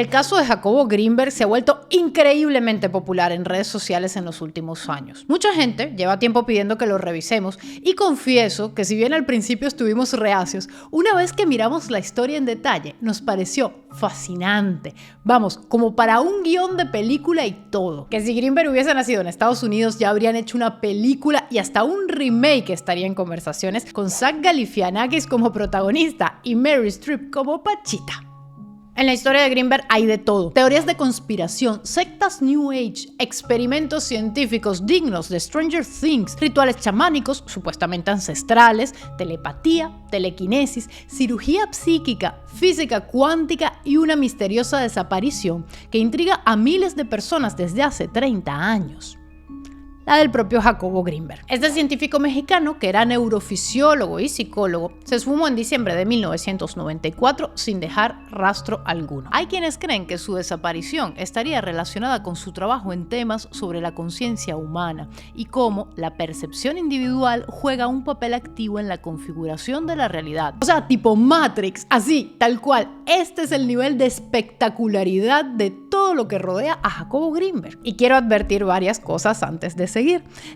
El caso de Jacobo Greenberg se ha vuelto increíblemente popular en redes sociales en los últimos años. Mucha gente lleva tiempo pidiendo que lo revisemos y confieso que si bien al principio estuvimos reacios, una vez que miramos la historia en detalle nos pareció fascinante. Vamos, como para un guión de película y todo. Que si Greenberg hubiese nacido en Estados Unidos ya habrían hecho una película y hasta un remake estaría en conversaciones con Zach Galifianakis como protagonista y Meryl Streep como Pachita. En la historia de Greenberg hay de todo. Teorías de conspiración, sectas New Age, experimentos científicos dignos de Stranger Things, rituales chamánicos supuestamente ancestrales, telepatía, telequinesis, cirugía psíquica, física cuántica y una misteriosa desaparición que intriga a miles de personas desde hace 30 años. La del propio Jacobo Greenberg. Este científico mexicano, que era neurofisiólogo y psicólogo, se esfumó en diciembre de 1994 sin dejar rastro alguno. Hay quienes creen que su desaparición estaría relacionada con su trabajo en temas sobre la conciencia humana y cómo la percepción individual juega un papel activo en la configuración de la realidad. O sea, tipo Matrix, así, tal cual. Este es el nivel de espectacularidad de todo lo que rodea a Jacobo Greenberg. Y quiero advertir varias cosas antes de seguir.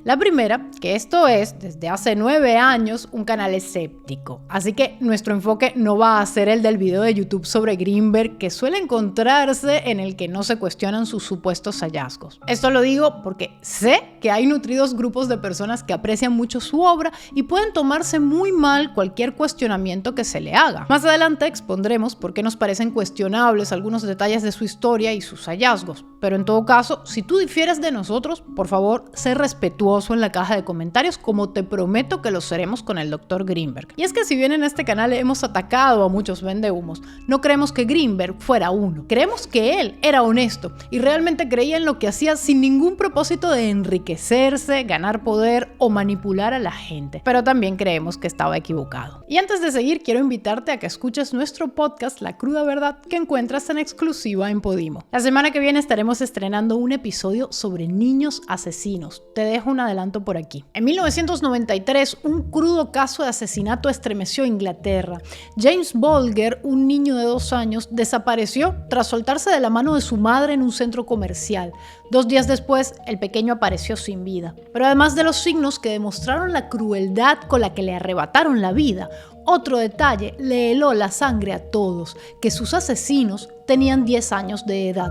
La primera, que esto es, desde hace 9 años, un canal escéptico. Así que nuestro enfoque no va a ser el del video de YouTube sobre Greenberg, que suele encontrarse en el que no se cuestionan sus supuestos hallazgos. Esto lo digo porque sé que hay nutridos grupos de personas que aprecian mucho su obra y pueden tomarse muy mal cualquier cuestionamiento que se le haga. Más adelante expondremos por qué nos parecen cuestionables algunos detalles de su historia y sus hallazgos. Pero en todo caso, si tú difieres de nosotros, por favor, sé respetuoso en la caja de comentarios, como te prometo que lo seremos con el Dr. Greenberg. Y es que si bien en este canal hemos atacado a muchos vendehumos, no creemos que Greenberg fuera uno. Creemos que él era honesto y realmente creía en lo que hacía sin ningún propósito de enriquecerse, ganar poder o manipular a la gente. Pero también creemos que estaba equivocado. Y antes de seguir, quiero invitarte a que escuches nuestro podcast La Cruda Verdad, que encuentras en exclusiva en Podimo. La semana que viene estaremos estrenando un episodio sobre niños asesinos. Te dejo un adelanto por aquí. En 1993, un crudo caso de asesinato estremeció Inglaterra. James Bulger, un niño de 2 años, desapareció tras soltarse de la mano de su madre en un centro comercial. 2 días después, el pequeño apareció sin vida. Pero además de los signos que demostraron la crueldad con la que le arrebataron la vida, otro detalle le heló la sangre a todos, que sus asesinos tenían 10 años de edad.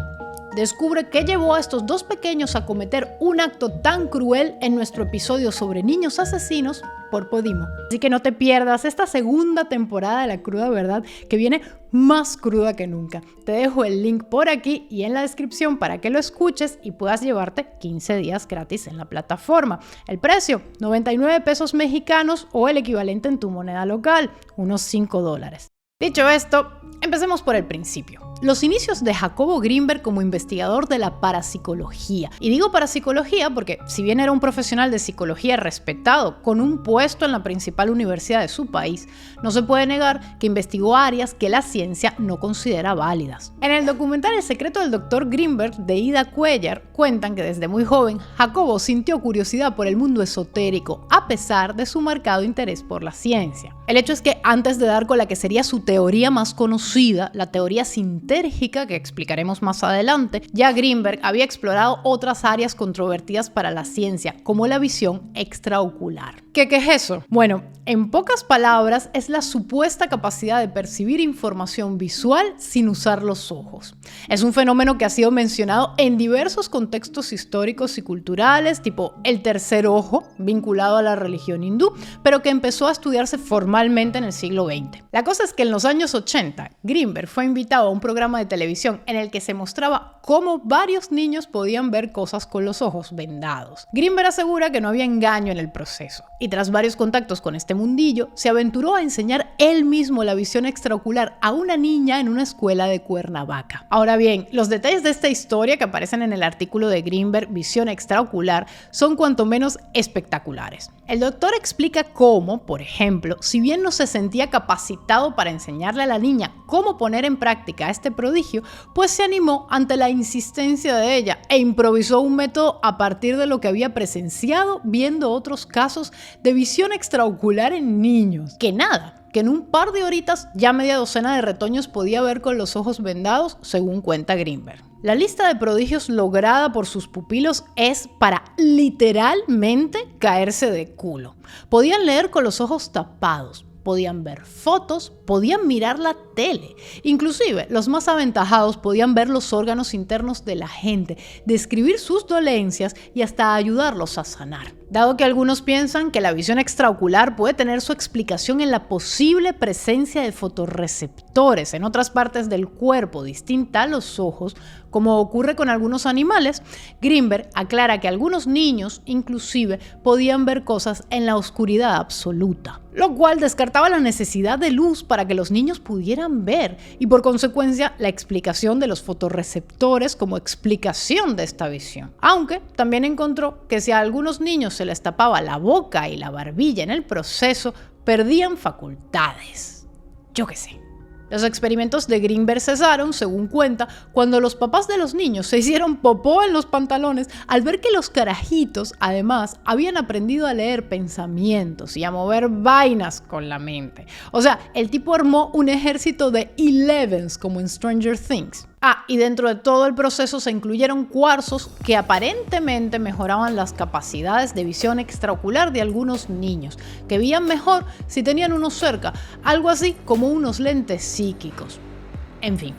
Descubre qué llevó a estos 2 pequeños a cometer un acto tan cruel en nuestro episodio sobre niños asesinos por Podimo. Así que no te pierdas esta segunda temporada de La Cruda Verdad, que viene más cruda que nunca. Te dejo el link por aquí y en la descripción para que lo escuches y puedas llevarte 15 días gratis en la plataforma. El precio, 99 pesos mexicanos o el equivalente en tu moneda local, unos $5. Dicho esto, empecemos por el principio. Los inicios de Jacobo Greenberg como investigador de la parapsicología. Y digo parapsicología porque, si bien era un profesional de psicología respetado, con un puesto en la principal universidad de su país, no se puede negar que investigó áreas que la ciencia no considera válidas. En el documental El secreto del Dr. Greenberg de Ida Cuellar, cuentan que desde muy joven, Jacobo sintió curiosidad por el mundo esotérico, a pesar de su marcado interés por la ciencia. El hecho es que antes de dar con la que sería su teoría más conocida, la teoría sintérgica, que explicaremos más adelante, ya Greenberg había explorado otras áreas controvertidas para la ciencia, como la visión extraocular. ¿Qué es eso? Bueno, en pocas palabras, es la supuesta capacidad de percibir información visual sin usar los ojos. Es un fenómeno que ha sido mencionado en diversos contextos históricos y culturales, tipo el tercer ojo, vinculado a la religión hindú, pero que empezó a estudiarse formalmente en el siglo XX. La cosa es que en los años 80, Greenberg fue invitado a un programa de televisión en el que se mostraba cómo varios niños podían ver cosas con los ojos vendados. Greenberg asegura que no había engaño en el proceso, y tras varios contactos con este mundillo, se aventuró a enseñar él mismo la visión extraocular a una niña en una escuela de Cuernavaca. Ahora bien, los detalles de esta historia que aparecen en el artículo de Greenberg, Visión extraocular, son cuanto menos espectaculares. El doctor explica cómo, por ejemplo, si bien no se sentía capacitado para enseñarle a la niña cómo poner en práctica este prodigio, pues se animó ante la insistencia de ella e improvisó un método a partir de lo que había presenciado viendo otros casos de visión extraocular en niños. Que nada, que en un par de horitas ya media docena de retoños podía ver con los ojos vendados, según cuenta Greenberg. La lista de prodigios lograda por sus pupilos es para literalmente caerse de culo. Podían leer con los ojos tapados, podían ver fotos, podían mirar la tele. Inclusive, los más aventajados podían ver los órganos internos de la gente, describir sus dolencias y hasta ayudarlos a sanar. Dado que algunos piensan que la visión extraocular puede tener su explicación en la posible presencia de fotorreceptores en otras partes del cuerpo distinta a los ojos, como ocurre con algunos animales, Greenberg aclara que algunos niños inclusive podían ver cosas en la oscuridad absoluta, lo cual descartaba la necesidad de luz para que los niños pudieran ver y por consecuencia la explicación de los fotorreceptores como explicación de esta visión. Aunque también encontró que si a algunos niños se les tapaba la boca y la barbilla en el proceso, perdían facultades. Yo qué sé. Los experimentos de Greenberg cesaron, según cuenta, cuando los papás de los niños se hicieron popó en los pantalones al ver que los carajitos, además, habían aprendido a leer pensamientos y a mover vainas con la mente. O sea, el tipo armó un ejército de 11s como en Stranger Things. Y dentro de todo el proceso se incluyeron cuarzos que aparentemente mejoraban las capacidades de visión extraocular de algunos niños, que veían mejor si tenían uno cerca, algo así como unos lentes psíquicos. En fin.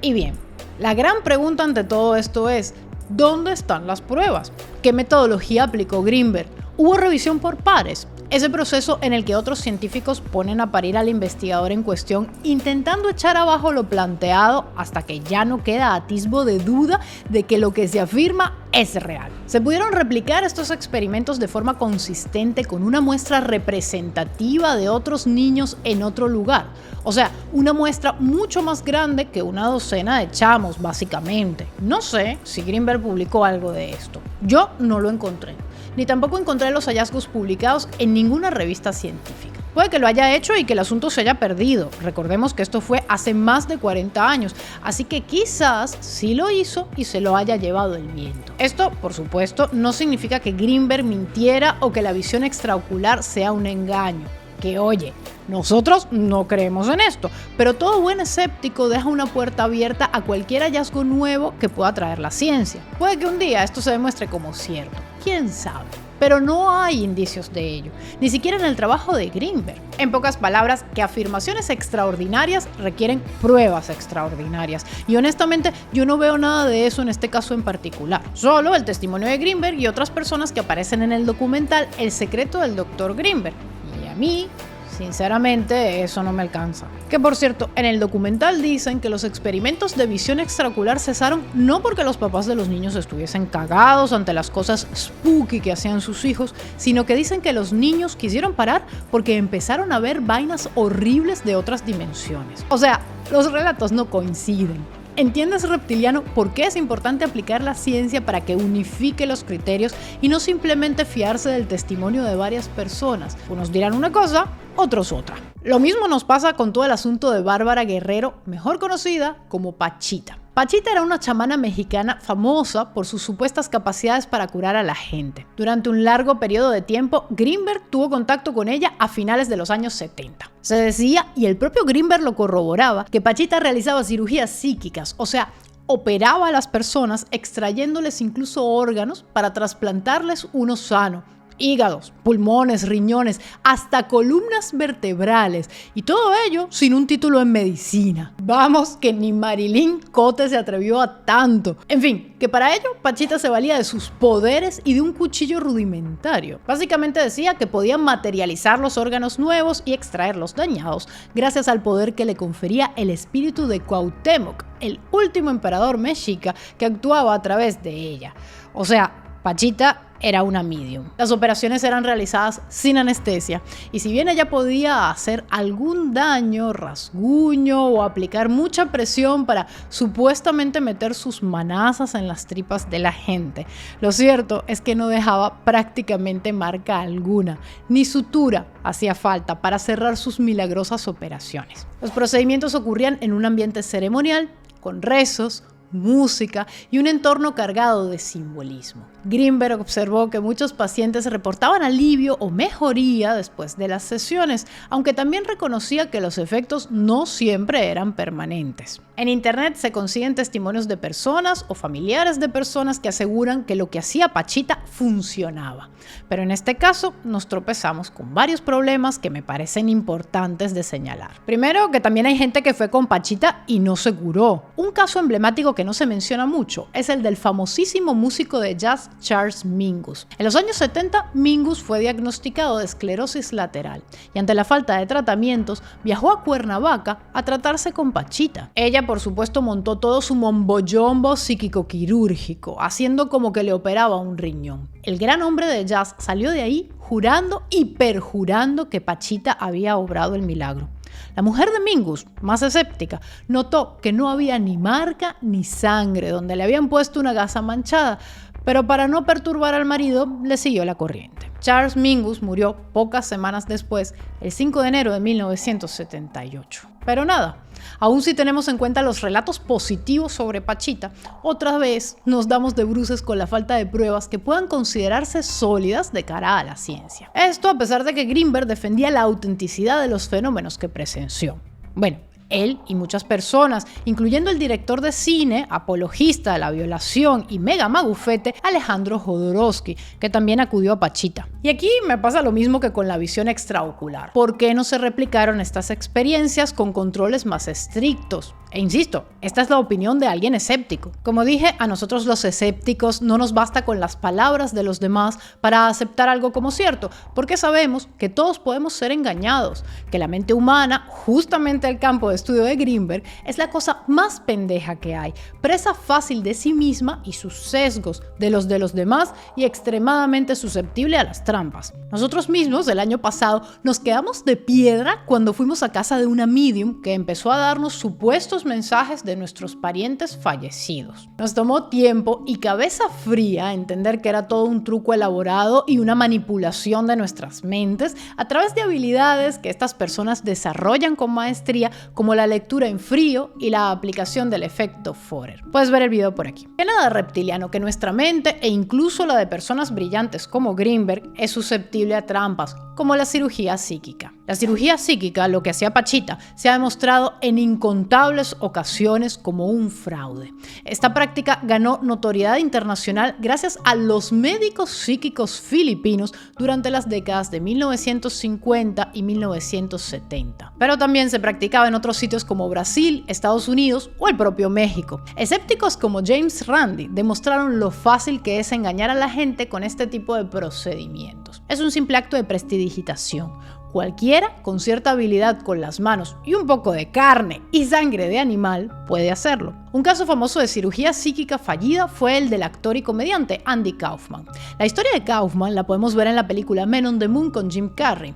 Y bien, la gran pregunta ante todo esto es, ¿dónde están las pruebas? ¿Qué metodología aplicó Greenberg? ¿Hubo revisión por pares? Ese proceso en el que otros científicos ponen a parir al investigador en cuestión intentando echar abajo lo planteado hasta que ya no queda atisbo de duda de que lo que se afirma es real. Se pudieron replicar estos experimentos de forma consistente con una muestra representativa de otros niños en otro lugar. O sea, una muestra mucho más grande que una docena de chamos, básicamente. No sé si Greenberg publicó algo de esto. Yo no lo encontré. Ni tampoco encontré los hallazgos publicados en ninguna revista científica. Puede que lo haya hecho y que el asunto se haya perdido. Recordemos que esto fue hace más de 40 años, así que quizás sí lo hizo y se lo haya llevado el viento. Esto, por supuesto, no significa que Greenberg mintiera o que la visión extraocular sea un engaño. Que oye, nosotros no creemos en esto, pero todo buen escéptico deja una puerta abierta a cualquier hallazgo nuevo que pueda traer la ciencia. Puede que un día esto se demuestre como cierto, quién sabe. Pero no hay indicios de ello, ni siquiera en el trabajo de Greenberg. En pocas palabras, que afirmaciones extraordinarias requieren pruebas extraordinarias. Y honestamente, yo no veo nada de eso en este caso en particular. Solo el testimonio de Greenberg y otras personas que aparecen en el documental El secreto del Dr. Greenberg. Y a mí, sinceramente, eso no me alcanza. Que por cierto, en el documental dicen que los experimentos de visión extraocular cesaron no porque los papás de los niños estuviesen cagados ante las cosas spooky que hacían sus hijos, sino que dicen que los niños quisieron parar porque empezaron a ver vainas horribles de otras dimensiones. O sea, los relatos no coinciden. ¿Entiendes, reptiliano, por qué es importante aplicar la ciencia para que unifique los criterios y no simplemente fiarse del testimonio de varias personas? Unos dirán una cosa, otros otra. Lo mismo nos pasa con todo el asunto de Bárbara Guerrero, mejor conocida como Pachita. Pachita era una chamana mexicana famosa por sus supuestas capacidades para curar a la gente. Durante un largo periodo de tiempo, Greenberg tuvo contacto con ella a finales de los años 70. Se decía, y el propio Greenberg lo corroboraba, que Pachita realizaba cirugías psíquicas, o sea, operaba a las personas extrayéndoles incluso órganos para trasplantarles uno sano. Hígados, pulmones, riñones, hasta columnas vertebrales, y todo ello sin un título en medicina. Vamos, que ni Marilyn Cote se atrevió a tanto. En fin, que para ello Pachita se valía de sus poderes y de un cuchillo rudimentario. Básicamente decía que podía materializar los órganos nuevos y extraer los dañados gracias al poder que le confería el espíritu de Cuauhtémoc, el último emperador mexica que actuaba a través de ella. O sea, Pachita era una medium. Las operaciones eran realizadas sin anestesia y si bien ella podía hacer algún daño, rasguño o aplicar mucha presión para supuestamente meter sus manazas en las tripas de la gente, lo cierto es que no dejaba prácticamente marca alguna, ni sutura hacía falta para cerrar sus milagrosas operaciones. Los procedimientos ocurrían en un ambiente ceremonial, con rezos, música y un entorno cargado de simbolismo. Greenberg observó que muchos pacientes reportaban alivio o mejoría después de las sesiones, aunque también reconocía que los efectos no siempre eran permanentes. En internet se consiguen testimonios de personas o familiares de personas que aseguran que lo que hacía Pachita funcionaba. Pero en este caso nos tropezamos con varios problemas que me parecen importantes de señalar. Primero, que también hay gente que fue con Pachita y no se curó. Un caso emblemático que no se menciona mucho es el del famosísimo músico de jazz Charles Mingus. En los años 70, Mingus fue diagnosticado de esclerosis lateral y ante la falta de tratamientos viajó a Cuernavaca a tratarse con Pachita. Ella, por supuesto, montó todo su momboyombo psíquico-quirúrgico, haciendo como que le operaba un riñón. El gran hombre de jazz salió de ahí jurando y perjurando que Pachita había obrado el milagro. La mujer de Mingus, más escéptica, notó que no había ni marca ni sangre donde le habían puesto una gasa manchada, pero para no perturbar al marido le siguió la corriente. Charles Mingus murió pocas semanas después, el 5 de enero de 1978. Pero nada, aún si tenemos en cuenta los relatos positivos sobre Pachita, otra vez nos damos de bruces con la falta de pruebas que puedan considerarse sólidas de cara a la ciencia. Esto a pesar de que Greenberg defendía la autenticidad de los fenómenos que presenció. Bueno, él y muchas personas, incluyendo el director de cine, apologista de la violación y mega magufete Alejandro Jodorowsky, que también acudió a Pachita. Y aquí me pasa lo mismo que con la visión extraocular. ¿Por qué no se replicaron estas experiencias con controles más estrictos? E insisto, esta es la opinión de alguien escéptico. Como dije, a nosotros los escépticos no nos basta con las palabras de los demás para aceptar algo como cierto, porque sabemos que todos podemos ser engañados, que la mente humana, justamente el campo de estudio de Greenberg, es la cosa más pendeja que hay, presa fácil de sí misma y sus sesgos, de los demás y extremadamente susceptible a las trampas. Nosotros mismos, el año pasado, nos quedamos de piedra cuando fuimos a casa de una medium que empezó a darnos supuestos mensajes de nuestros parientes fallecidos. Nos tomó tiempo y cabeza fría entender que era todo un truco elaborado y una manipulación de nuestras mentes a través de habilidades que estas personas desarrollan con maestría, como la lectura en frío y la aplicación del efecto Forer. Puedes ver el video por aquí. Que nada reptiliano, que nuestra mente e incluso la de personas brillantes como Greenberg es susceptible a trampas, como la cirugía psíquica. La cirugía psíquica, lo que hacía Pachita, se ha demostrado en incontables ocasiones como un fraude. Esta práctica ganó notoriedad internacional gracias a los médicos psíquicos filipinos durante las décadas de 1950 y 1970. Pero también se practicaba en otros sitios como Brasil, Estados Unidos o el propio México. Escépticos como James Randi demostraron lo fácil que es engañar a la gente con este tipo de procedimientos. Es un simple acto de prestidigitación. Cualquiera con cierta habilidad con las manos y un poco de carne y sangre de animal puede hacerlo. Un caso famoso de cirugía psíquica fallida fue el del actor y comediante Andy Kaufman. La historia de Kaufman la podemos ver en la película Men on the Moon con Jim Carrey.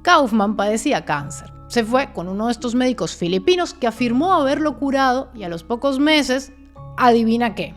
Kaufman padecía cáncer. Se fue con uno de estos médicos filipinos que afirmó haberlo curado y a los pocos meses, adivina qué,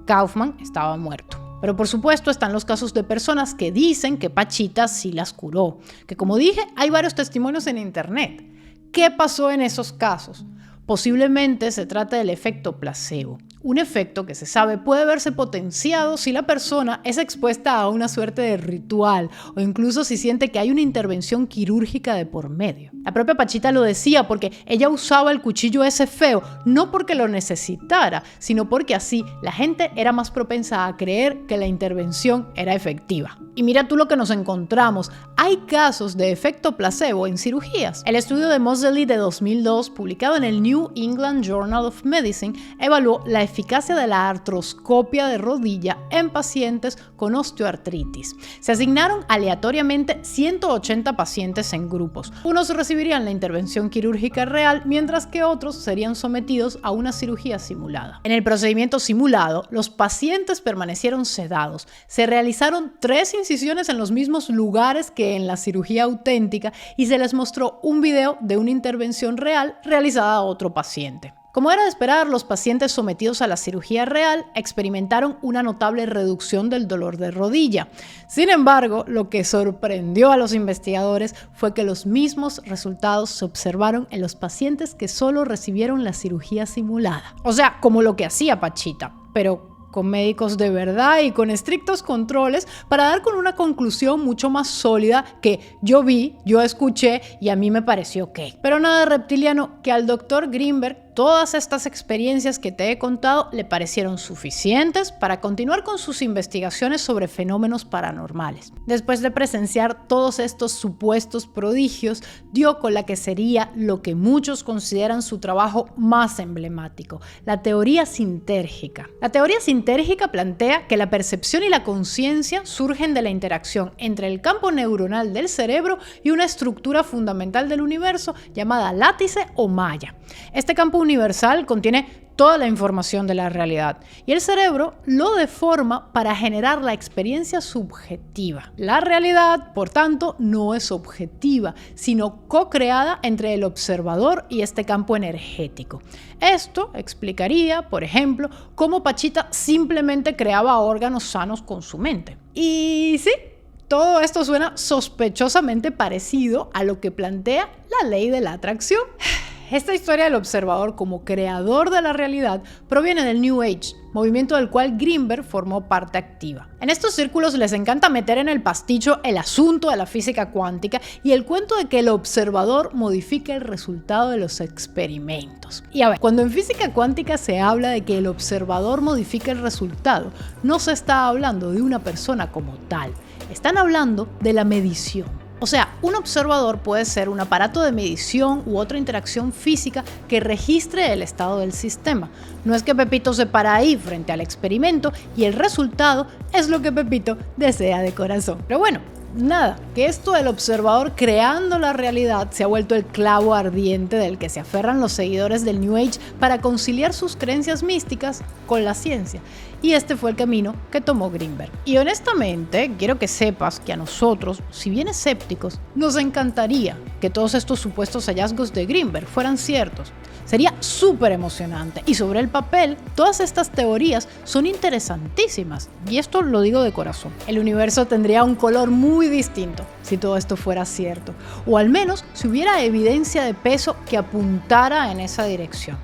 Kaufman estaba muerto. Pero por supuesto están los casos de personas que dicen que Pachita sí las curó, que como dije hay varios testimonios en internet. ¿Qué pasó en esos casos? Posiblemente se trata del efecto placebo, un efecto que se sabe puede verse potenciado si la persona es expuesta a una suerte de ritual o incluso si siente que hay una intervención quirúrgica de por medio. La propia Pachita lo decía porque ella usaba el cuchillo ese feo, no porque lo necesitara, sino porque así la gente era más propensa a creer que la intervención era efectiva. Y mira tú lo que nos encontramos, hay casos de efecto placebo en cirugías. El estudio de Moseley de 2002, publicado en el New England Journal of Medicine, evaluó la eficacia de la artroscopia de rodilla en pacientes con osteoartritis. Se asignaron aleatoriamente 180 pacientes en grupos. Unos recibirían la intervención quirúrgica real, mientras que otros serían sometidos a una cirugía simulada. En el procedimiento simulado, los pacientes permanecieron sedados. Se realizaron 3 incisiones en los mismos lugares que en la cirugía auténtica y se les mostró un video de una intervención real realizada a otro paciente. Como era de esperar, los pacientes sometidos a la cirugía real experimentaron una notable reducción del dolor de rodilla. Sin embargo, lo que sorprendió a los investigadores fue que los mismos resultados se observaron en los pacientes que solo recibieron la cirugía simulada. O sea, como lo que hacía Pachita, pero con médicos de verdad y con estrictos controles para dar con una conclusión mucho más sólida que yo vi, yo escuché y a mí me pareció ok. Pero nada de reptiliano que al doctor Greenberg todas estas experiencias que te he contado le parecieron suficientes para continuar con sus investigaciones sobre fenómenos paranormales. Después de presenciar todos estos supuestos prodigios, dio con la que sería lo que muchos consideran su trabajo más emblemático, la teoría sintérgica. La teoría sintérgica plantea que la percepción y la conciencia surgen de la interacción entre el campo neuronal del cerebro y una estructura fundamental del universo llamada látice o malla. Este campo universal contiene toda la información de la realidad y el cerebro lo deforma para generar la experiencia subjetiva. La realidad, por tanto, no es objetiva, sino co-creada entre el observador y este campo energético. Esto explicaría, por ejemplo, cómo Pachita simplemente creaba órganos sanos con su mente. Y sí, todo esto suena sospechosamente parecido a lo que plantea la ley de la atracción. Esta historia del observador como creador de la realidad proviene del New Age, movimiento del cual Greenberg formó parte activa. En estos círculos les encanta meter en el pasticho el asunto de la física cuántica y el cuento de que el observador modifica el resultado de los experimentos. Y a ver, cuando en física cuántica se habla de que el observador modifica el resultado, no se está hablando de una persona como tal, están hablando de la medición. O sea, un observador puede ser un aparato de medición u otra interacción física que registre el estado del sistema. No es que Pepito se para ahí frente al experimento y el resultado es lo que Pepito desea de corazón. Pero bueno, nada, que esto del observador creando la realidad se ha vuelto el clavo ardiente del que se aferran los seguidores del New Age para conciliar sus creencias místicas con la ciencia. Y este fue el camino que tomó Greenberg. Y honestamente, quiero que sepas que a nosotros, si bien escépticos, nos encantaría que todos estos supuestos hallazgos de Greenberg fueran ciertos. Sería súper emocionante y sobre el papel, todas estas teorías son interesantísimas y esto lo digo de corazón. El universo tendría un color muy distinto si todo esto fuera cierto, o al menos si hubiera evidencia de peso que apuntara en esa dirección.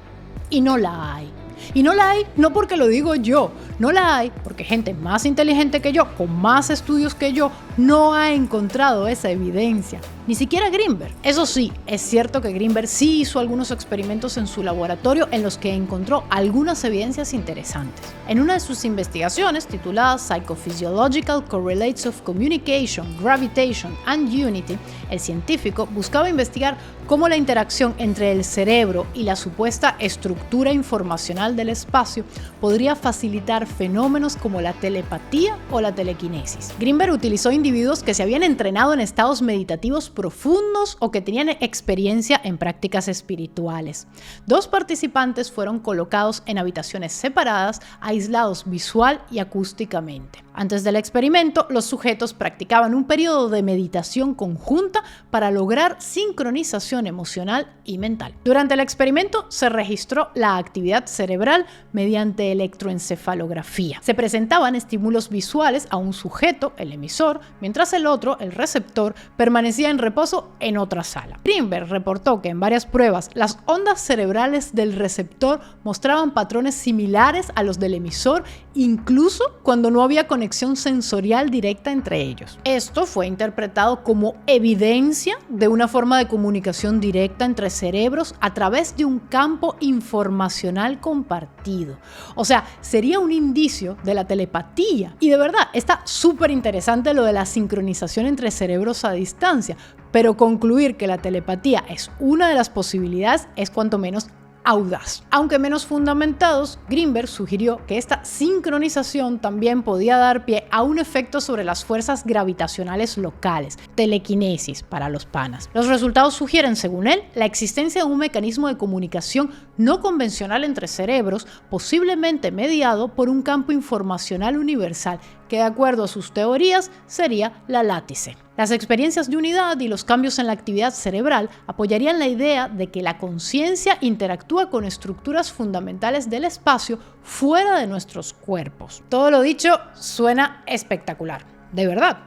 Y no la hay. Y no la hay no porque lo digo yo, no la hay porque gente más inteligente que yo, con más estudios que yo, no ha encontrado esa evidencia. Ni siquiera Greenberg. Eso sí, es cierto que Greenberg sí hizo algunos experimentos en su laboratorio en los que encontró algunas evidencias interesantes. En una de sus investigaciones, titulada Psychophysiological Correlates of Communication, Gravitation and Unity, el científico buscaba investigar cómo la interacción entre el cerebro y la supuesta estructura informacional del espacio podría facilitar fenómenos como la telepatía o la telequinesis. Greenberg utilizó individuos que se habían entrenado en estados meditativos profundos o que tenían experiencia en prácticas espirituales. 2 participantes fueron colocados en habitaciones separadas, aislados visual y acústicamente. Antes del experimento, los sujetos practicaban un periodo de meditación conjunta para lograr sincronización emocional y mental. Durante el experimento se registró la actividad cerebral mediante electroencefalografía. Se presentaban estímulos visuales a un sujeto, el emisor, mientras el otro, el receptor, permanecía en reposo en otra sala. Greenberg reportó que en varias pruebas las ondas cerebrales del receptor mostraban patrones similares a los del emisor, incluso cuando no había conexión sensorial directa entre ellos. Esto fue interpretado como evidencia de una forma de comunicación directa entre cerebros a través de un campo informacional compartido. O sea, sería un indicio de la telepatía. Y de verdad, está súper interesante lo de la sincronización entre cerebros a distancia, pero concluir que la telepatía es una de las posibilidades es cuanto menos audaz. Aunque menos fundamentados, Greenberg sugirió que esta sincronización también podía dar pie a un efecto sobre las fuerzas gravitacionales locales, telequinesis para los panas. Los resultados sugieren, según él, la existencia de un mecanismo de comunicación no convencional entre cerebros, posiblemente mediado por un campo informacional universal que, de acuerdo a sus teorías, sería la látice. Las experiencias de unidad y los cambios en la actividad cerebral apoyarían la idea de que la conciencia interactúa con estructuras fundamentales del espacio fuera de nuestros cuerpos. Todo lo dicho suena espectacular, de verdad.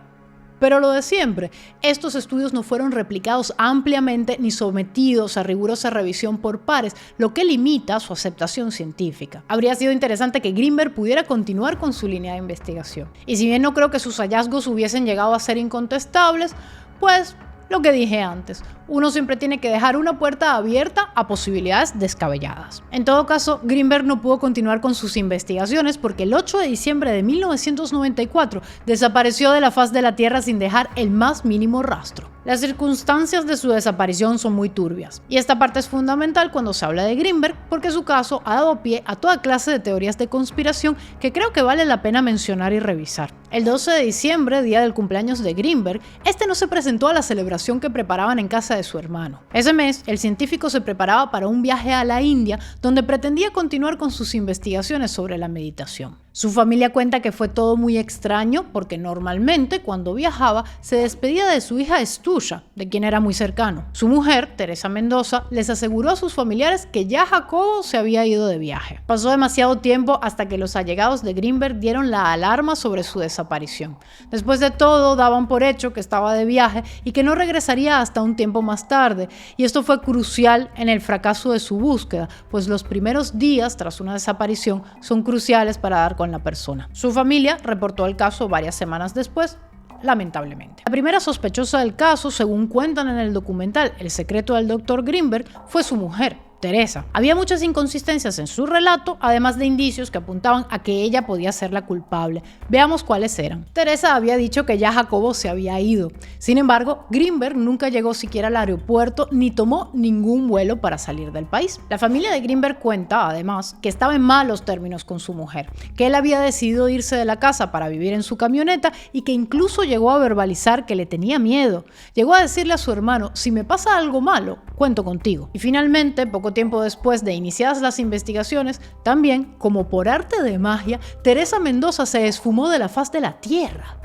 Pero lo de siempre, estos estudios no fueron replicados ampliamente ni sometidos a rigurosa revisión por pares, lo que limita su aceptación científica. Habría sido interesante que Greenberg pudiera continuar con su línea de investigación. Y si bien no creo que sus hallazgos hubiesen llegado a ser incontestables, pues lo que dije antes, uno siempre tiene que dejar una puerta abierta a posibilidades descabelladas. En todo caso, Greenberg no pudo continuar con sus investigaciones porque el 8 de diciembre de 1994 desapareció de la faz de la Tierra sin dejar el más mínimo rastro. Las circunstancias de su desaparición son muy turbias, y esta parte es fundamental cuando se habla de Greenberg porque su caso ha dado pie a toda clase de teorías de conspiración que creo que vale la pena mencionar y revisar. El 12 de diciembre, día del cumpleaños de Greenberg, este no se presentó a la celebración que preparaban en casa de su hermano. Ese mes, el científico se preparaba para un viaje a la India donde pretendía continuar con sus investigaciones sobre la meditación. Su familia cuenta que fue todo muy extraño porque normalmente cuando viajaba se despedía de su hija Estusha, de quien era muy cercano. Su mujer, Teresa Mendoza, les aseguró a sus familiares que ya Jacobo se había ido de viaje. Pasó demasiado tiempo hasta que los allegados de Greenberg dieron la alarma sobre su desaparición. Después de todo, daban por hecho que estaba de viaje y que no regresaría hasta un tiempo más tarde, y esto fue crucial en el fracaso de su búsqueda, pues los primeros días tras una desaparición son cruciales para dar con la persona. Su familia reportó el caso varias semanas después, lamentablemente. La primera sospechosa del caso, según cuentan en el documental El secreto del Dr. Greenberg, fue su mujer, Teresa. Había muchas inconsistencias en su relato, además de indicios que apuntaban a que ella podía ser la culpable. Veamos cuáles eran. Teresa había dicho que ya Jacobo se había ido. Sin embargo, Greenberg nunca llegó siquiera al aeropuerto ni tomó ningún vuelo para salir del país. La familia de Greenberg cuenta, además, que estaba en malos términos con su mujer, que él había decidido irse de la casa para vivir en su camioneta y que incluso llegó a verbalizar que le tenía miedo. Llegó a decirle a su hermano: si me pasa algo malo, cuento contigo. Y finalmente, poco tiempo después de iniciadas las investigaciones, también, como por arte de magia, Teresa Mendoza se esfumó de la faz de la Tierra.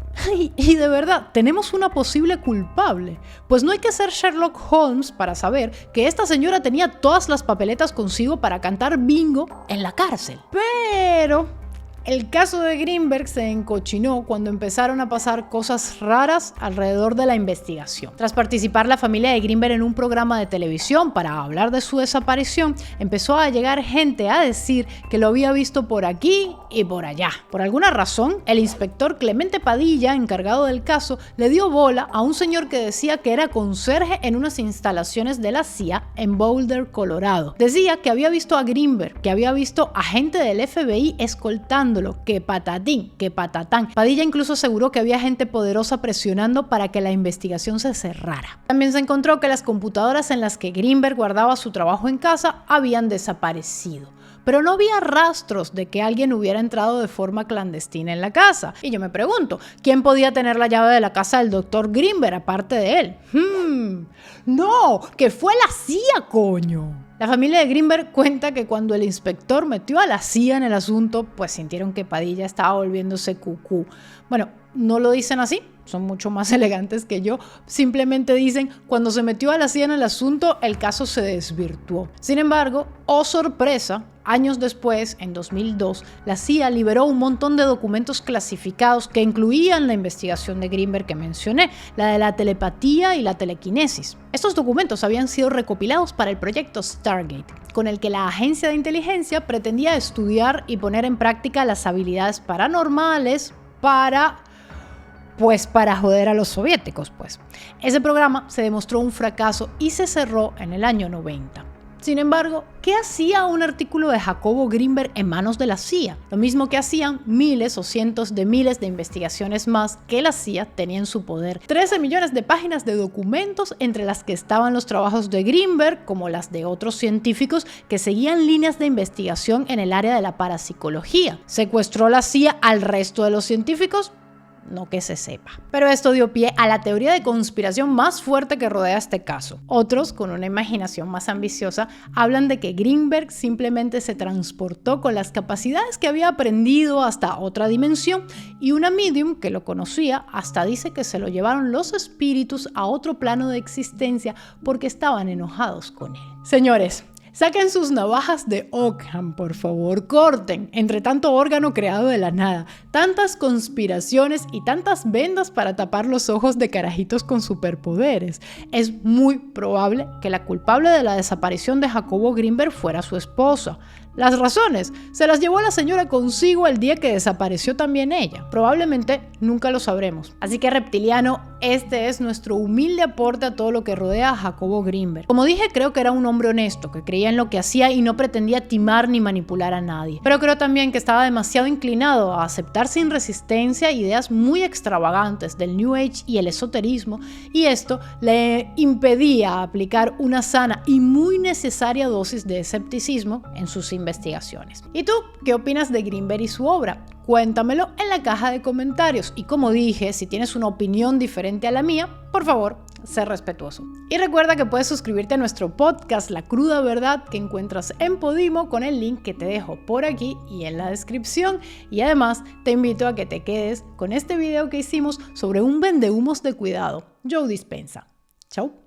Y de verdad, tenemos una posible culpable, pues no hay que ser Sherlock Holmes para saber que esta señora tenía todas las papeletas consigo para cantar bingo en la cárcel. Pero el caso de Greenberg se encochinó cuando empezaron a pasar cosas raras alrededor de la investigación. Tras participar la familia de Greenberg en un programa de televisión para hablar de su desaparición, empezó a llegar gente a decir que lo había visto por aquí y por allá. Por alguna razón, el inspector Clemente Padilla, encargado del caso, le dio bola a un señor que decía que era conserje en unas instalaciones de la CIA en Boulder, Colorado. Decía que había visto a Greenberg, que había visto a gente del FBI escoltándolo, que patatín, que patatán. Padilla incluso aseguró que había gente poderosa presionando para que la investigación se cerrara. También se encontró que las computadoras en las que Greenberg guardaba su trabajo en casa habían desaparecido. Pero no había rastros de que alguien hubiera entrado de forma clandestina en la casa. Y yo me pregunto, ¿quién podía tener la llave de la casa del Dr. Greenberg aparte de él? No, que fue la CIA, coño. La familia de Greenberg cuenta que cuando el inspector metió a la CIA en el asunto, pues sintieron que Padilla estaba volviéndose cucú. Bueno, no lo dicen así, son mucho más elegantes que yo. Simplemente dicen, cuando se metió a la CIA en el asunto, el caso se desvirtuó. Sin embargo, oh sorpresa, años después, en 2002, la CIA liberó un montón de documentos clasificados que incluían la investigación de Greenberg que mencioné, la de la telepatía y la telequinesis. Estos documentos habían sido recopilados para el proyecto Stargate, con el que la agencia de inteligencia pretendía estudiar y poner en práctica las habilidades paranormales para joder a los soviéticos, pues. Ese programa se demostró un fracaso y se cerró en el año 90. Sin embargo, ¿qué hacía un artículo de Jacobo Greenberg en manos de la CIA? Lo mismo que hacían miles o cientos de miles de investigaciones más que la CIA tenía en su poder. 13 millones de páginas de documentos, entre las que estaban los trabajos de Greenberg, como las de otros científicos que seguían líneas de investigación en el área de la parapsicología. ¿Secuestró la CIA al resto de los científicos? no que se sepa. Pero esto dio pie a la teoría de conspiración más fuerte que rodea este caso. Otros, con una imaginación más ambiciosa, hablan de que Greenberg simplemente se transportó con las capacidades que había aprendido hasta otra dimensión y una medium que lo conocía hasta dice que se lo llevaron los espíritus a otro plano de existencia porque estaban enojados con él. Señores, saquen sus navajas de Ockham, por favor, corten, entre tanto órgano creado de la nada, tantas conspiraciones y tantas vendas para tapar los ojos de carajitos con superpoderes. Es muy probable que la culpable de la desaparición de Jacobo Greenberg fuera su esposa. Las razones se las llevó la señora consigo el día que desapareció también ella. Probablemente nunca lo sabremos. Así que, reptiliano, este es nuestro humilde aporte a todo lo que rodea a Jacobo Greenberg. Como dije, creo que era un hombre honesto, que creía en lo que hacía y no pretendía timar ni manipular a nadie. Pero creo también que estaba demasiado inclinado a aceptar sin resistencia ideas muy extravagantes del New Age y el esoterismo, y esto le impedía aplicar una sana y muy necesaria dosis de escepticismo en sus investigaciones. ¿Y tú qué opinas de Greenberg y su obra? Cuéntamelo en la caja de comentarios. Y como dije, si tienes una opinión diferente a la mía, por favor, sé respetuoso. Y recuerda que puedes suscribirte a nuestro podcast La Cruda Verdad, que encuentras en Podimo con el link que te dejo por aquí y en la descripción. Y además te invito a que te quedes con este video que hicimos sobre un vendehumos de cuidado, Joe Dispenza. Chau.